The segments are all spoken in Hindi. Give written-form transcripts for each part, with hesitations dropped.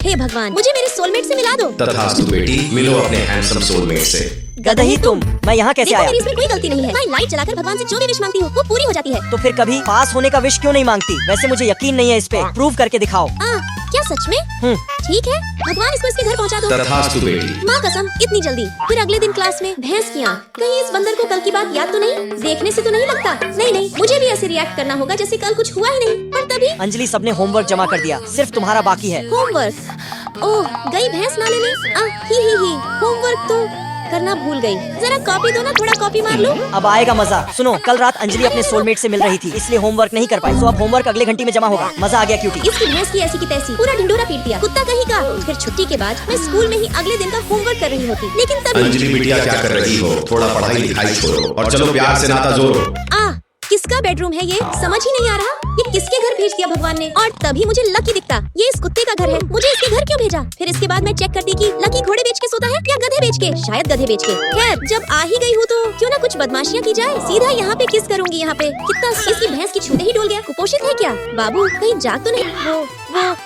हे भगवान, मुझे मेरे सोलमेट से मिला दो। तथास्तु बेटी, मिलो अपने हैंडसम सोलमेट से। गधही तुम, मैं यहाँ कैसे देखो, आया? मेरी इसमें कोई गलती नहीं है। मैं लाइट जलाकर भगवान से जो भी विश मांगती हूँ वो पूरी हो जाती है। तो फिर कभी पास होने का विश क्यों नहीं मांगती? वैसे मुझे यकीन नहीं है इस पे, प्रूव करके दिखाओ। क्या सच में? ठीक है, भगवान इसको इसके घर पहुँचा दो। तथास्तु बेटी। माँ कसम, इतनी जल्दी? फिर अगले दिन क्लास में भैंस की आँख। कहीं इस बंदर को कल की बात याद तो नहीं? देखने से तो नहीं लगता। नहीं, मुझे भी ऐसे रिएक्ट करना होगा जैसे कल कुछ हुआ ही नहीं। पर तभी अंजलि, सबने होमवर्क जमा कर दिया, सिर्फ तुम्हारा बाकी है। होमवर्क? ओह, गई भैंस नाले में। ही होमवर्क तो करना भूल गई। जरा कॉपी दो ना, थोड़ा कॉपी मार लो। अब आएगा मजा। सुनो, कल रात अंजलि अपने सोलमेट से मिल रही थी, इसलिए होमवर्क नहीं कर पाई। तो अब होमवर्क अगले घंटे में जमा होगा। मजा आ गया क्यूटी। इसकी भैंस की ऐसी की तैसी, पूरा ढिंडोरा पीट दिया, कुत्ता कहीं का। फिर छुट्टी के बाद मैं स्कूल में ही अगले दिन का होमवर्क कर रही होती, लेकिन तभी अंजलि बिटिया, क्या कर रही हो? थोड़ा पढ़ाई लिखाई छोड़ो और चलो प्यार से नाता जोड़ो। किसका बेडरूम है ये? समझ ही नहीं आ रहा। ये किसके घर भेज दिया भगवान ने? और तभी मुझे लकी दिखता। ये इस कुत्ते का घर है, मुझे इसके घर क्यों भेजा? फिर इसके बाद मैं चेक करती कि लकी घोड़े बेच के सोता है या गधे बेच के। शायद गधे बेच के। खैर, जब आ ही गई हूँ तो क्यों ना कुछ बदमाशियाँ की जाए। सीधा यहाँ पे किस करूँगी। यहाँ पे कितना इसकी भैंस की छूते ही डोल गया। कुपोषित है क्या? बाबू कहीं जाग तो नहीं?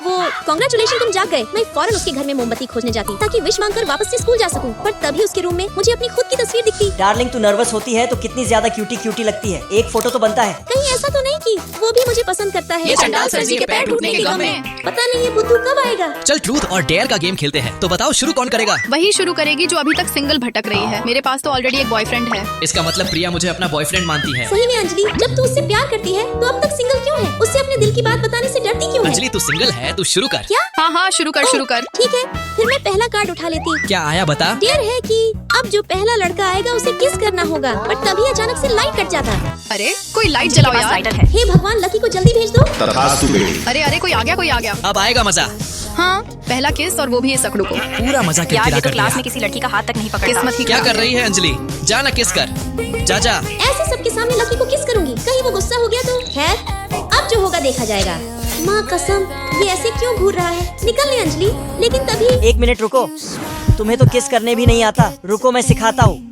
वो कांग्रेचुलेशन, तुम जाग गए। मैं फौरन उसके घर में मोमबत्ती खोजने जाती ताकि विश मांगकर वापस से स्कूल जा सकूं। पर तभी उसके रूम में मुझे अपनी खुद की तस्वीर दिखती। डार्लिंग, तू नर्वस होती है तो कितनी ज्यादा क्यूटी लगती है। एक फोटो तो बनता है। कहीं ऐसा तो नहीं कि वो भी मुझे पसंद करता है? ये चंडाल सर जी के पैर टूटने के गम में। पता नहीं ये बुद्धू कब आएगा। चल ट्रूथ और डेयर का गेम खेलते हैं। तो बताओ शुरू कौन करेगा? वही शुरू करेगी जो अभी तक सिंगल भटक रही है। मेरे पास तो ऑलरेडी एक बॉयफ्रेंड है। इसका मतलब प्रिया मुझे अपना बॉयफ्रेंड मानती है। सही में अंजलि, जब तू उससे प्यार करती है तो अब तक सिंगल क्यों है? उससे अपने दिल की बात बताने से डरती क्यों है? अंजलि, तू सिंगल है, तू शुरू कर। क्या? हाँ, शुरू कर। ठीक है, फिर मैं पहला कार्ड उठा लेती। क्या आया बता? डेयर है कि अब जो पहला लड़का आएगा उसे किस करना होगा। पर तभी अचानक से लाइट कट जाता है। अरे कोई लाइट जलाओ यार। हे भगवान, लकी को जल्दी भेज दो। तथास्तु बेटी। अरे कोई आ गया। अब आएगा मजा। हाँ, पहला किस, और वो भी इस सकड़ू को। पूरा मजा किरकिरा कर दिया। किसी लड़की का हाथ तक नहीं पकड़ता। किस्मत ही क्या कर रही है अंजलि? जा ना किस कर। जा। ऐसे सबके सामने लकी को किस करूंगी? कहीं वो गुस्सा हो गया तो? खैर, अब जो होगा देखा जाएगा। माँ कसम, ये ऐसे क्यों घूर रहा है? निकल ले अंजलि। लेकिन तभी एक मिनट रुको, तुम्हें तो किस करने भी नहीं आता। रुको, मैं सिखाता हूँ।